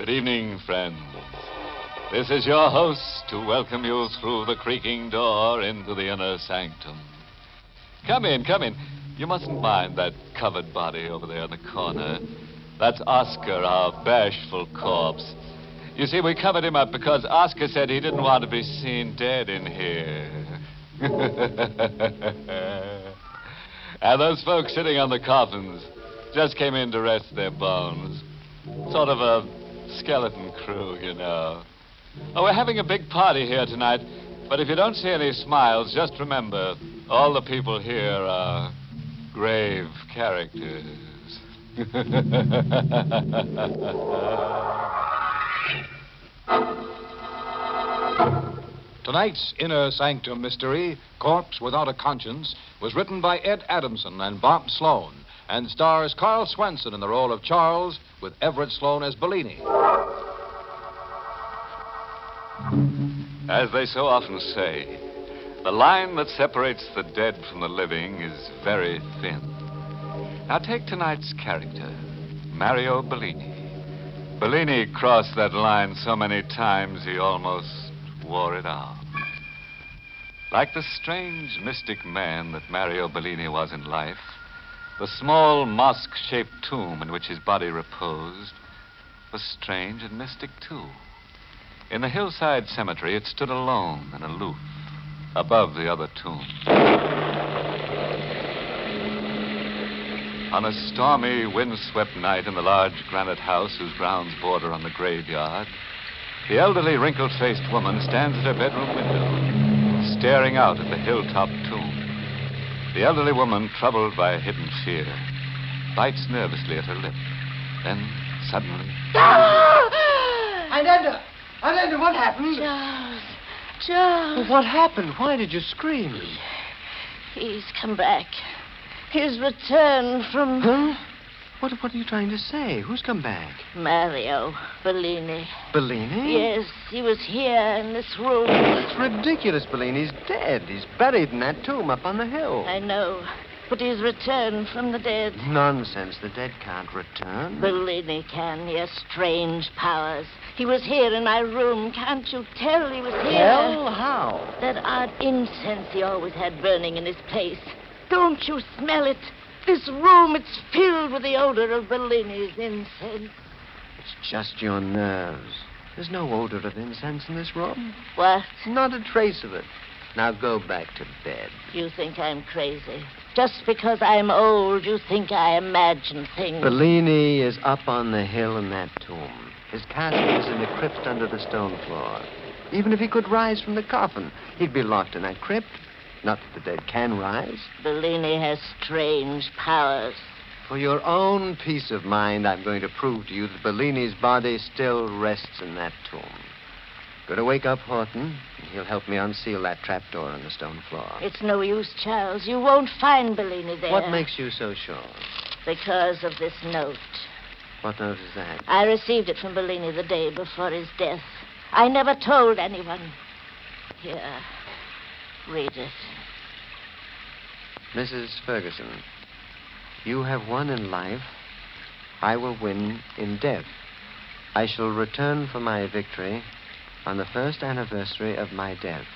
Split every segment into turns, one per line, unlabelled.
Good evening, friends. This is your host to welcome you through the creaking door into the inner sanctum. Come in, come in. You mustn't mind that covered body over there in the corner. That's Oscar, our bashful corpse. You see, we covered him up because Oscar said he didn't want to be seen dead in here. And those folks sitting on the coffins just came in to rest their bones. Sort of a skeleton crew, you know. Oh, we're having a big party here tonight, but if you don't see any smiles, just remember, all the people here are grave characters.
Tonight's Inner Sanctum Mystery, Corpse Without a Conscience, was written by Ed Adamson and Bob Sloan and stars Carl Swenson in the role of Charles with Everett Sloan as Bellini.
As they so often say, the line that separates the dead from the living is very thin. Now take tonight's character, Mario Bellini. Bellini crossed that line so many times he almost wore it out. Like the strange, mystic man that Mario Bellini was in life, the small mosque-shaped tomb in which his body reposed was strange and mystic, too. In the hillside cemetery, it stood alone and aloof, above the other tombs. On a stormy, windswept night in the large granite house whose grounds border on the graveyard, the elderly, wrinkled-faced woman stands at her bedroom window, staring out at the hilltop tomb. The elderly woman, troubled by a hidden fear, bites nervously at her lip. Then, suddenly...
Ananda, what happened?
Charles.
What happened? Why did you scream?
He's come back. He's returned from...
Huh? What are you trying to say? Who's come back?
Mario Bellini.
Bellini?
Yes, he was here in this room.
It's ridiculous. Bellini's dead. He's buried in that tomb up on the hill.
I know, but he's returned from the dead.
Nonsense. The dead can't return.
Bellini can. He has strange powers. He was here in my room. Can't you tell he was here?
Well, how?
That odd incense he always had burning in his place. Don't you smell it? This room, it's filled with the odor of Bellini's incense.
It's just your nerves. There's no odor of incense in this room.
What?
Not a trace of it. Now go back to bed.
You think I'm crazy. Just because I'm old, you think I imagine things.
Bellini is up on the hill in that tomb. His casket is in the crypt under the stone floor. Even if he could rise from the coffin, he'd be locked in that crypt. Not that the dead can rise.
Bellini has strange powers.
For your own peace of mind, I'm going to prove to you that Bellini's body still rests in that tomb. Going to wake up Horton, and he'll help me unseal that trapdoor in the stone floor.
It's no use, Charles. You won't find Bellini there.
What makes you so sure?
Because of this note.
What note is that?
I received it from Bellini the day before his death. I never told anyone. Here, read it.
Mrs. Ferguson, you have won in life. I will win in death. I shall return for my victory on the first anniversary of my death.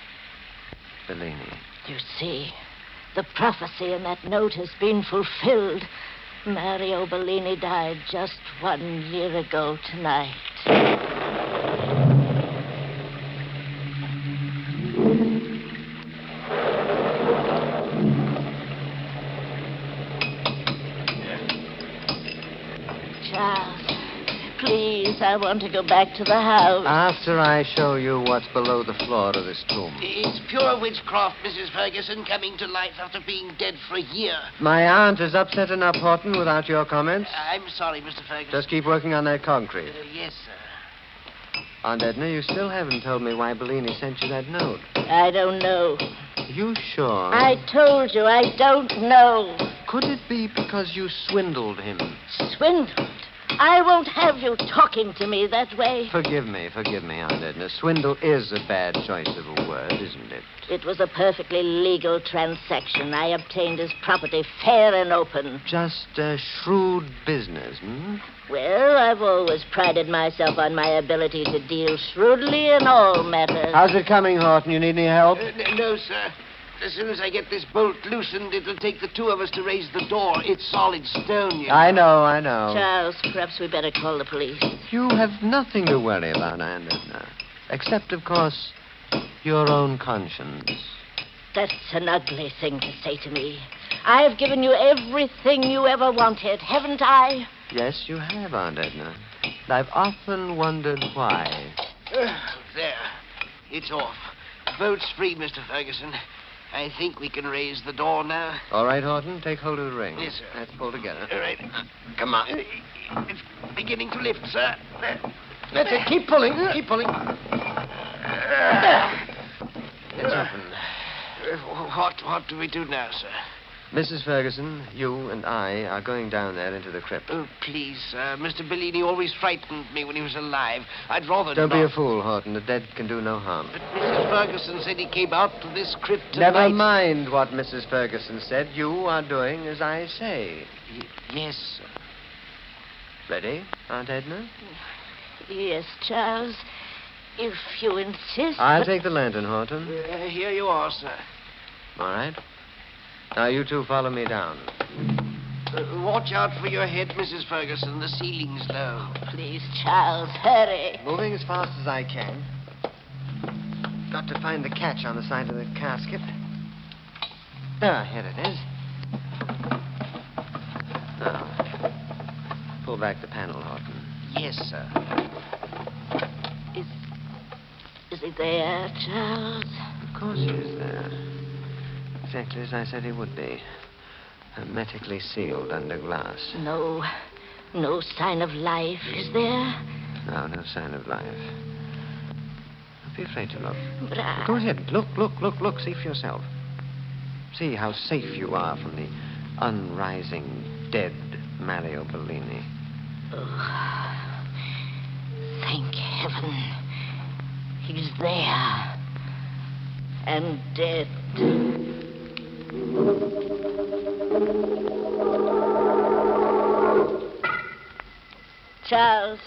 Bellini.
You see, the prophecy in that note has been fulfilled. Mario Bellini died just 1 year ago tonight. Charles, please, I want to go back to the house.
After I show you what's below the floor of this tomb.
It's pure witchcraft, Mrs. Ferguson, coming to life after being dead for a year.
My aunt is upset enough, Horton, without your comments.
I'm sorry, Mr. Ferguson.
Just keep working on that concrete.
Yes, sir.
Aunt Edna, you still haven't told me why Bellini sent you that note.
I don't know.
You sure?
I told you, I don't know.
Could it be because you swindled him?
Swindled? I won't have you talking to me that way.
Forgive me, Aunt Edna. Swindle is a bad choice of a word, isn't it?
It was a perfectly legal transaction. I obtained his property fair and open.
Just a shrewd business, hmm?
Well, I've always prided myself on my ability to deal shrewdly in all matters.
How's it coming, Horton? You need any help?
No, sir. As soon as I get this bolt loosened, it'll take the two of us to raise the door. It's solid stone, you know.
I know.
Charles, perhaps we better call the police.
You have nothing to worry about, Aunt Edna. Except, of course, your own conscience.
That's an ugly thing to say to me. I've given you everything you ever wanted, haven't I?
Yes, you have, Aunt Edna. I've often wondered why.
There. It's off. Bolt's free, Mr. Ferguson. I think we can raise the door now.
All right, Horton, take hold of the ring.
Yes, sir.
Let's pull together.
All right.
Come on.
It's beginning to lift, sir.
That's it. Keep pulling. Keep pulling. It's open.
What do we do now, sir?
Mrs. Ferguson, you and I are going down there into the crypt.
Oh, please, sir. Mr. Bellini always frightened me when he was alive. I'd rather
Don't
not.
be a fool, Horton. The dead can do no harm.
But Mrs. Ferguson said he came out to this crypt tonight.
Never mind what Mrs. Ferguson said. You are doing as I say.
Yes, sir.
Ready, Aunt Edna?
Yes, Charles. If you insist.
I'll take the lantern, Horton.
Here you are, sir.
All right. Now, you two follow me down.
Watch out for your head, Mrs. Ferguson. The ceiling's low.
Please, Charles, hurry.
Moving as fast as I can. Got to find the catch on the side of the casket. Ah, here it is. Now, pull back the panel, Horton.
Yes, sir.
Is he there, Charles?
Of course he is there. Exactly as I said he would be. Hermetically sealed under glass.
No sign of life, is there?
No sign of life. Don't be afraid to look.
But I...
Go ahead. Look. See for yourself. See how safe you are from the unrising, dead Mario Bellini.
Oh, thank heaven. He's there. And dead. Charles,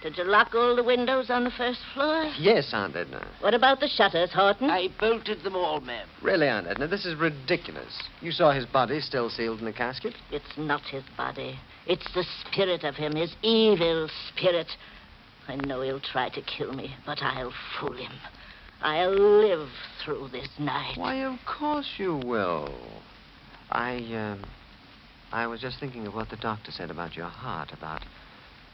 did you lock all the windows on the first floor?
Yes, Aunt Edna.
What about the shutters, Horton?
I bolted them all, ma'am.
Really, Aunt Edna, this is ridiculous. You saw his body still sealed in the casket?
It's not his body. It's the spirit of him, his evil spirit. I know he'll try to kill me, but I'll fool him. I'll live through this night.
Why, of course you will. I was just thinking of what the doctor said about your heart, about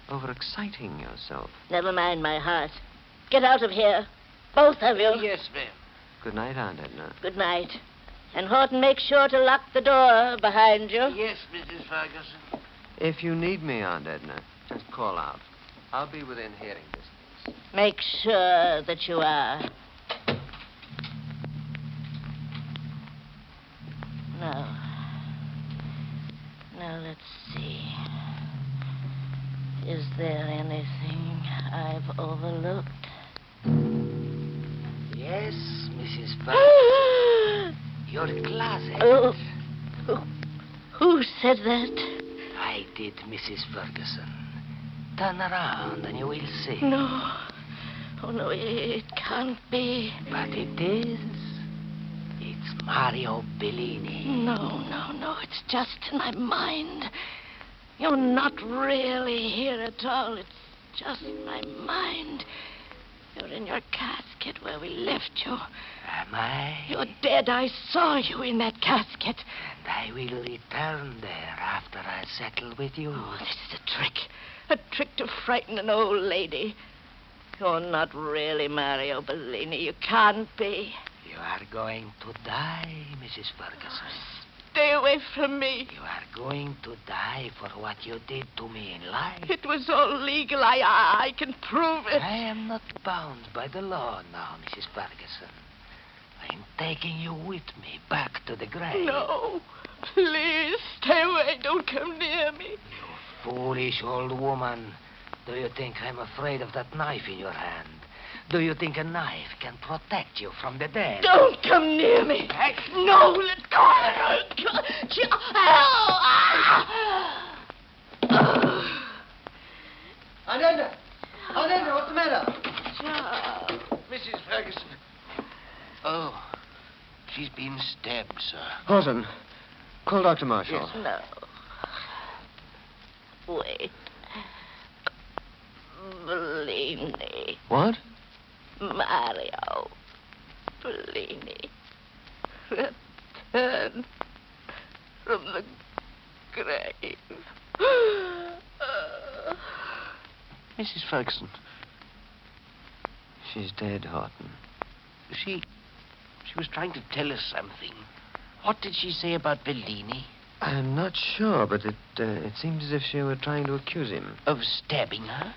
overexciting yourself.
Never mind my heart. Get out of here. Both of you.
Yes, ma'am.
Good night, Aunt Edna.
Good night. And Horton, make sure to lock the door behind you.
Yes, Mrs. Ferguson.
If you need me, Aunt Edna, just call out. I'll be within hearing distance.
Make sure that you are. Now, let's see. Is there anything I've overlooked?
Yes, Mrs. Ferguson. Your closet.
Oh, who said that?
I did, Mrs. Ferguson. Turn around and you will see.
No. Oh, no, it can't be.
But it is. It's Mario Bellini.
No. It's just in my mind. You're not really here at all. It's just my mind. You're in your casket where we left you.
Am I?
You're dead. I saw you in that casket.
And I will return there after I settle with you.
Oh, this is a trick. A trick to frighten an old lady. You're not really Mario Bellini. You can't be.
You are going to die, Mrs. Ferguson.
Stay away from me.
You are going to die for what you did to me in life.
It was all legal. I can prove it.
I am not bound by the law now, Mrs. Ferguson. I am taking you with me back to the grave.
No. Please, stay away. Don't come near me.
You
Foolish old woman. Do you think I'm afraid of that knife in your hand? Do you think a knife can protect you from the dead?
Don't come near me. No, let go.
Ananda, what's the matter?
Charles.
Mrs. Ferguson. Oh, she's been stabbed, sir.
Horton, call Dr. Marshall.
No. Wait. Bellini.
What?
Mario. Bellini. Return from the grave.
Mrs. Ferguson.
She's dead, Horton.
She was trying to tell us something. What did she say about Bellini?
I'm not sure, but it seemed as if she were trying to accuse him.
Of stabbing her?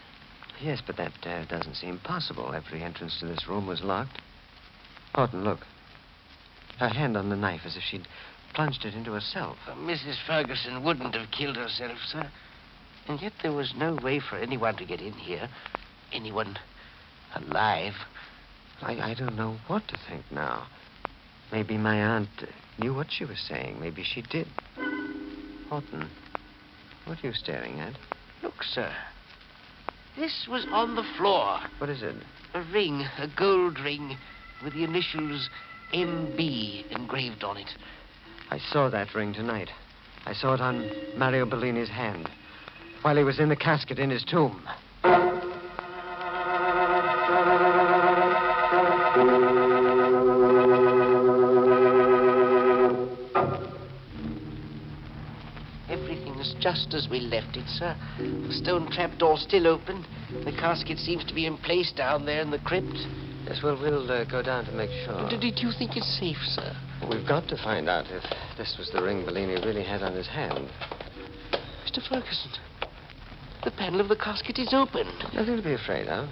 Yes, but that doesn't seem possible. Every entrance to this room was locked. Horton, look. Her hand on the knife as if she'd plunged it into herself.
Mrs. Ferguson wouldn't have killed herself, sir. And yet there was no way for anyone to get in here. Anyone alive.
I don't know what to think now. Maybe my aunt knew what she was saying. Maybe she did. Horton, what are you staring at?
Look, sir. This was on the floor.
What is it?
A ring, a gold ring, with the initials MB engraved on it.
I saw that ring tonight. I saw it on Mario Bellini's hand while he was in the casket in his tomb.
Everything's just as we left it, sir. The stone trapdoor still open. The casket seems to be in place down there in the crypt.
Yes, well, we'll go down to make sure.
Did you think it's safe, sir?
We've got to find out if this was the ring Bellini really had on his hand.
Mr. Ferguson, the panel of the casket is open.
Nothing to be afraid of.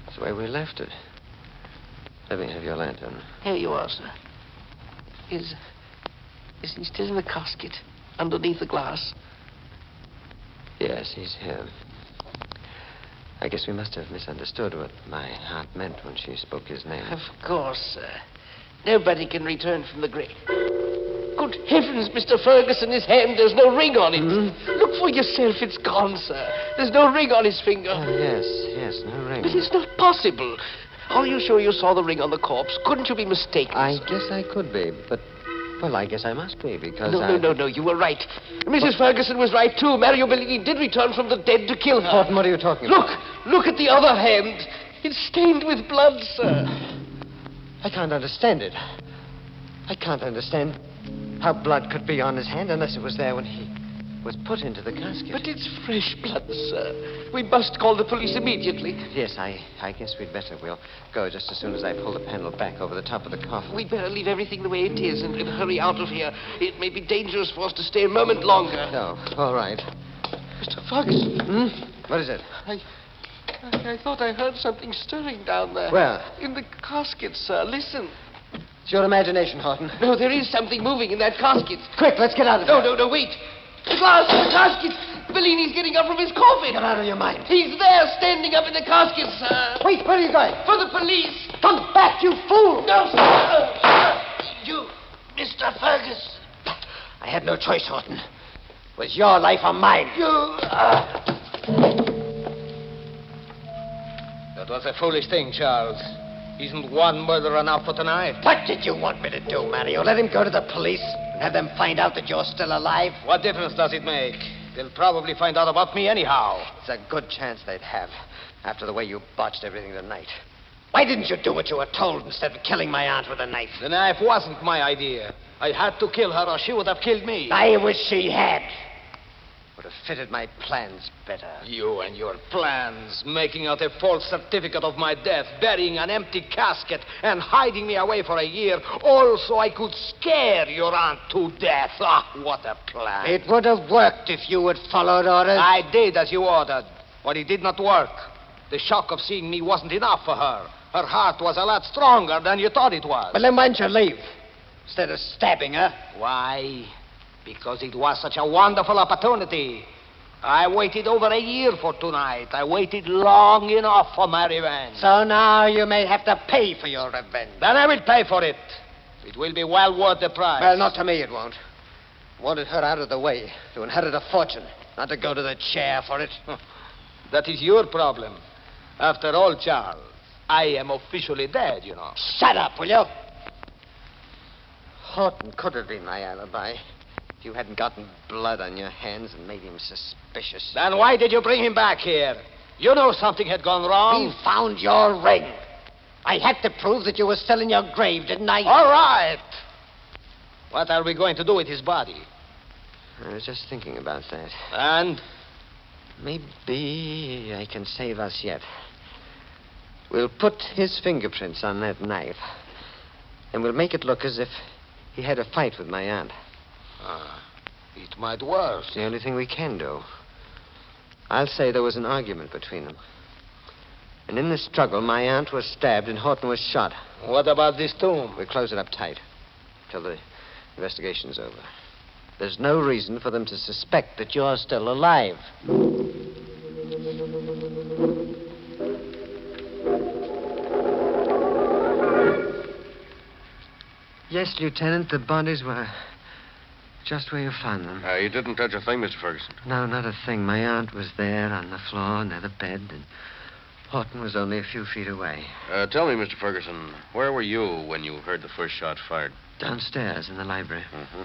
It's the way we left it. Let me have your lantern.
Here you are, sir. Is he still in the casket, underneath the glass?
Yes, he's here. I guess we must have misunderstood what my aunt meant when she spoke his name.
Of course, sir. Nobody can return from the grave. Good heavens, Mr. Ferguson, his hand, there's no ring on it.
Hmm?
Look for yourself, it's gone, sir. There's no ring on his finger.
Oh, yes, no ring.
But it's not possible. Are you sure you saw the ring on the corpse? Couldn't you be mistaken?
I guess I could be, but, well, I guess I must be, because
No, you were right. Mrs. Ferguson was right, too. Mario Bellini did return from the dead to kill her.
Horton, what are you talking about?
Look at the other hand. It's stained with blood, sir.
I can't understand it. I can't understand how blood could be on his hand unless it was there when he was put into the casket.
But it's fresh blood, sir. We must call the police immediately.
Yes, I guess we'd better. We'll go just as soon as I pull the panel back over the top of the coffin.
We'd better leave everything the way it is and hurry out of here. It may be dangerous for us to stay a moment longer.
No, all right.
Mr. Ferguson.
What is it?
I thought I heard something stirring down there.
Where?
In the casket, sir. Listen.
It's your imagination, Horton.
No, there is something moving in that casket.
Quick, let's get out of here.
No, wait. The glass in the casket. Bellini's getting up from his coffin.
Get out of your mind.
He's there, standing up in the casket, sir.
Wait, where are you going?
For the police.
Come back, you fool!
No, sir. You, Mr. Ferguson.
I had no choice, Horton. It was your life or mine.
That was a foolish thing, Charles. Isn't one murder enough for tonight?
What did you want me to do, Mario? Let him go to the police and have them find out that you're still alive?
What difference does it make? They'll probably find out about me anyhow.
It's a good chance they'd have, after the way you botched everything tonight. Why didn't you do what you were told instead of killing my aunt with a knife?
The knife wasn't my idea. I had to kill her or she would have killed me.
I wish she had. Would have fitted my plans better.
You and your plans, making out a false certificate of my death, burying an empty casket, and hiding me away for a year, all so I could scare your aunt to death. Ah, what a plan.
It would have worked if you had followed orders.
I did as you ordered, but it did not work. The shock of seeing me wasn't enough for her. Her heart was a lot stronger than you thought it was.
But then why didn't you leave? Instead of stabbing her?
Why? Because it was such a wonderful opportunity. I waited over a year for tonight. I waited long enough for my revenge.
So now you may have to pay for your revenge.
Then I will pay for it. It will be well worth the price.
Well, not to me it won't. I wanted her out of the way to inherit a fortune, not to go to the chair for it.
That is your problem. After all, Charles, I am officially dead, you know.
Shut up, will you? Horton could have been my alibi. If you hadn't gotten blood on your hands and made him suspicious.
Then why did you bring him back here? You know something had gone wrong.
He found your ring. I had to prove that you were still in your grave, didn't I?
All right. What are we going to do with his body?
I was just thinking about that.
And?
Maybe I can save us yet. We'll put his fingerprints on that knife, and we'll make it look as if he had a fight with my aunt.
It might work.
It's the only thing we can do. I'll say there was an argument between them. And in the struggle, my aunt was stabbed and Horton was shot.
What about this tomb?
We'll close it up tight till the investigation's over. There's no reason for them to suspect that you're still alive. Yes, Lieutenant, the bodies were just where you found them.
You didn't touch a thing, Mr. Ferguson?
No, not a thing. My aunt was there on the floor near the bed, and Horton was only a few feet away.
Tell me, Mr. Ferguson, where were you when you heard the first shot fired?
Downstairs in the library.
Mm-hmm.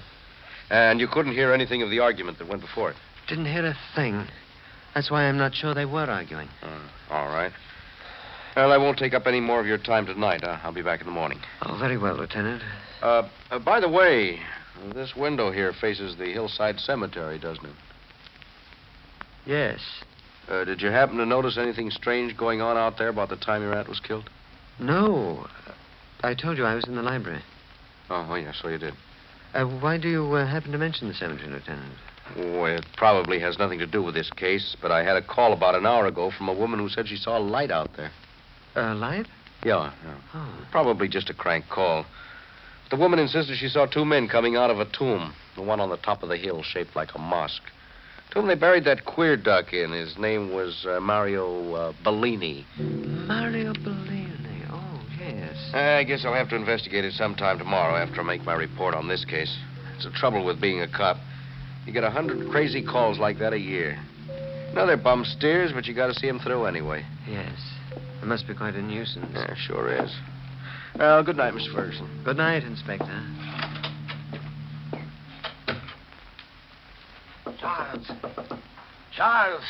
And you couldn't hear anything of the argument that went before it?
Didn't hear a thing. That's why I'm not sure they were arguing.
All right. Well, I won't take up any more of your time tonight. I'll be back in the morning.
Oh, very well, Lieutenant.
By the way, this window here faces the hillside cemetery, doesn't it?
Yes.
Did you happen to notice anything strange going on out there about the time your aunt was killed?
No. I told you I was in the library.
Oh, yeah, so you did.
Why do you happen to mention the cemetery, Lieutenant?
Oh, it probably has nothing to do with this case, but I had a call about an hour ago from a woman who said she saw a light out there.
A light?
Yeah.
Oh.
Probably just a crank call. The woman insisted she saw two men coming out of a tomb, the one on the top of the hill shaped like a mosque. To whom they buried that queer duck in. His name was Mario Bellini.
Mario Bellini. Oh, yes.
I guess I'll have to investigate it sometime tomorrow after I make my report on this case. It's the trouble with being a cop. You get 100 crazy calls like that a year. No, they're bum steers, but you got to see them through anyway.
Yes. It must be quite a nuisance.
Yeah, sure is. Well, good night, Mr. Ferguson.
Good night, Inspector.
Charles,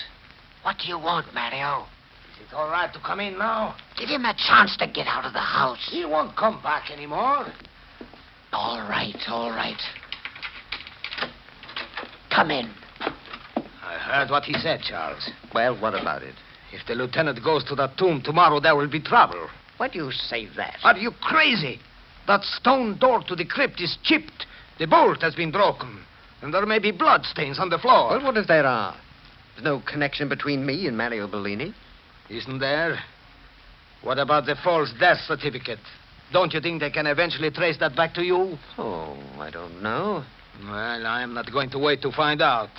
what do you want, Mario?
Is it all right to come in now?
Give him a chance to get out of the house.
He won't come back anymore.
All right. Come in.
I heard what he said, Charles.
Well, what about it?
If the lieutenant goes to that tomb tomorrow, there will be trouble.
Why do you say that?
Are you crazy? That stone door to the crypt is chipped. The bolt has been broken. And there may be blood stains on the floor.
Well, what if there are? There's no connection between me and Mario Bellini.
Isn't there? What about the false death certificate? Don't you think they can eventually trace that back to you?
Oh, I don't know.
Well, I'm not going to wait to find out.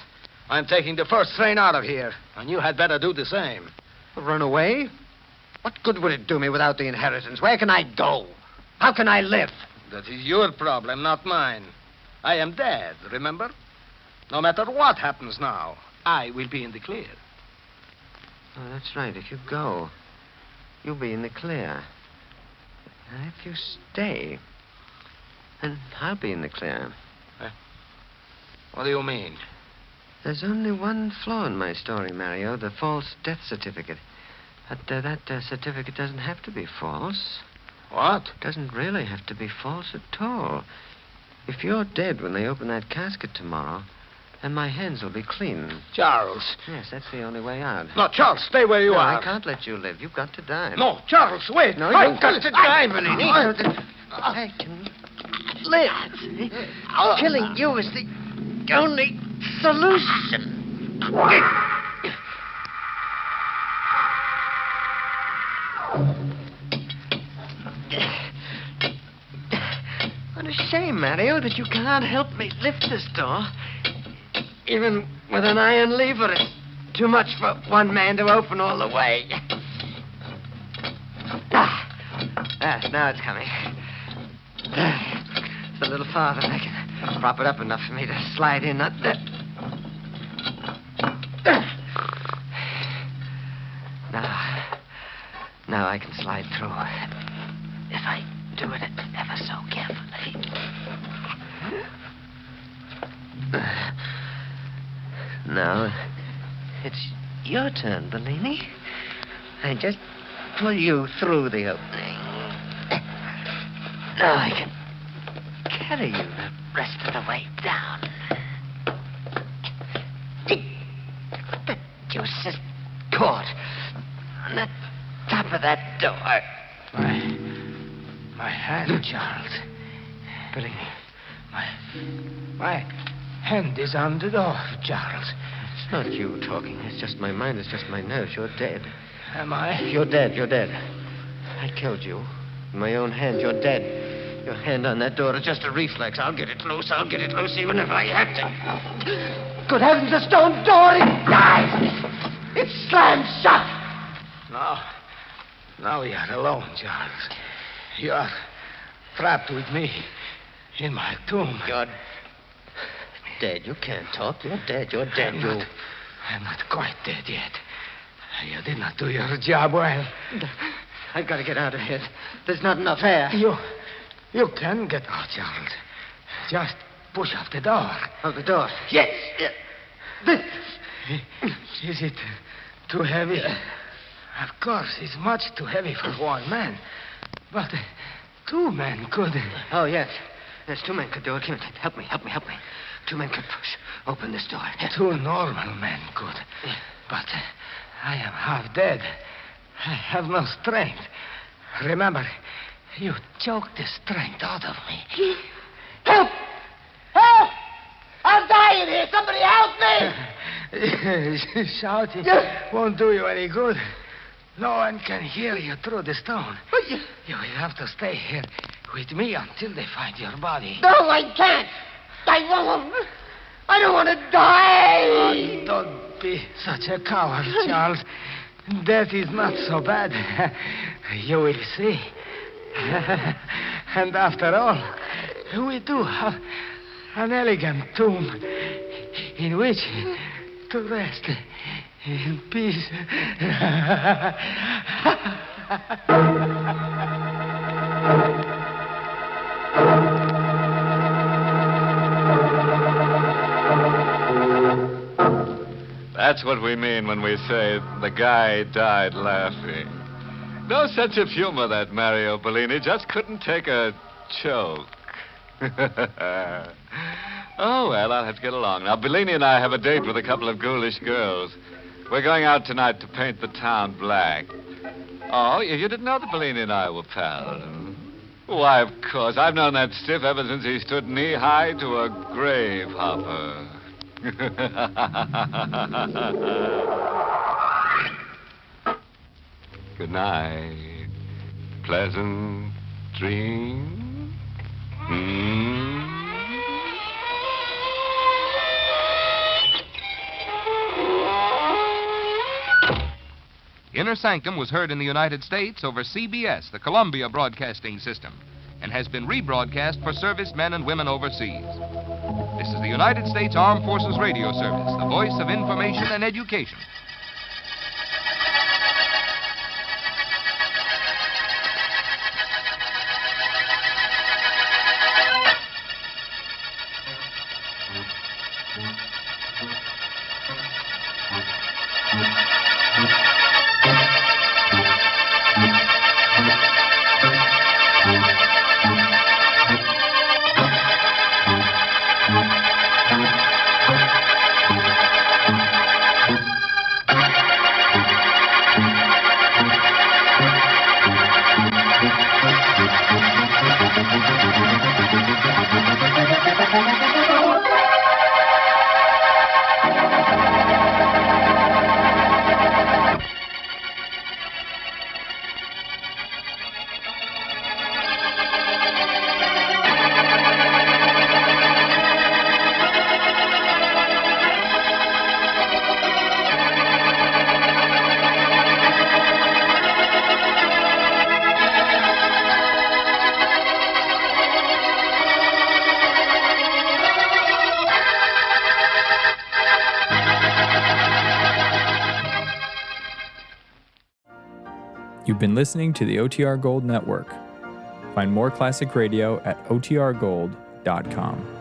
I'm taking the first train out of here, and you had better do the same.
Run away? What good would it do me without the inheritance? Where can I go? How can I live?
That is your problem, not mine. I am dead, remember? No matter what happens now, I will be in the clear.
Oh, that's right. If you go, you'll be in the clear. And if you stay, then I'll be in the clear.
What do you mean?
There's only one flaw in my story, Mario, the false death certificate. But that certificate doesn't have to be false.
What?
It doesn't really have to be false at all. If you're dead when they open that casket tomorrow, then my hands will be clean.
Charles.
Yes, that's the only way out.
No, Charles, stay where you are.
I can't let you live. You've got to die.
No, Charles, wait.
No,
I've got to die, Bellini.
I can live. Killing you is the only solution. What a shame, Mario, that you can't help me lift this door. Even with an iron lever, it's too much for one man to open all the way. Now it's coming. It's a little farther. I can prop it up enough for me to slide in. Not that. Now I can slide through. If I do it ever so carefully. Now, it's your turn, Bellini. I just pull you through the opening. Now I can carry you the rest of the way down. The juice is caught on the top of that door.
My hand, Charles.
Bellini.
My hand is on the door, Charles.
It's not you talking. It's just my mind. It's just my nerves. You're dead.
Am I?
You're dead. You're dead. I killed you. In my own hand. You're dead. Your hand on that door is just a reflex. I'll get it loose. I'll get it loose even if I have to. Good heavens, the stone door! It dies! It slams shut!
Now we are alone, Charles. You are trapped with me in my tomb.
You're dead. You can't talk. You're dead. You're dead.
I'm not quite dead yet. You did not do your job well.
I've got to get out of here. There's not enough air.
You can get out, Charles. Just push up the door.
Oh, the door?
Yes. This. Is it too heavy? Of course, it's much too heavy for one man. But two men could.
Oh, yes. Yes, two men could do it. Help me. Two men could push open this door.
Two normal men could. But I am half dead. I have no strength. Remember, you choked the strength out of me.
Help! I'll die in here. Somebody help me!
Shouting won't do you any good. No one can hear you through the stone. You will have to stay here with me until they find your body.
No, I can't. I won't. I don't want to die.
Oh, don't be such a coward, Charles. Death is not so bad. You will see. And after all, we do have an elegant tomb in which to rest in peace.
That's what we mean when we say the guy died laughing. No sense of humor, that Mario Bellini. Just couldn't take a choke. Oh, well, I'll have to get along. Now, Bellini and I have a date with a couple of ghoulish girls. We're going out tonight to paint the town black. Oh, you didn't know that Bellini and I were pals? Why, of course. I've known that stiff ever since he stood knee-high to a grave hopper. Good night. Pleasant dreams.
Inner Sanctum was heard in the United States over CBS, the Columbia Broadcasting System, and has been rebroadcast for servicemen and women overseas. This is the United States Armed Forces Radio Service, the voice of information and education.
You've been listening to the OTR Gold Network. Find more classic radio at otrgold.com.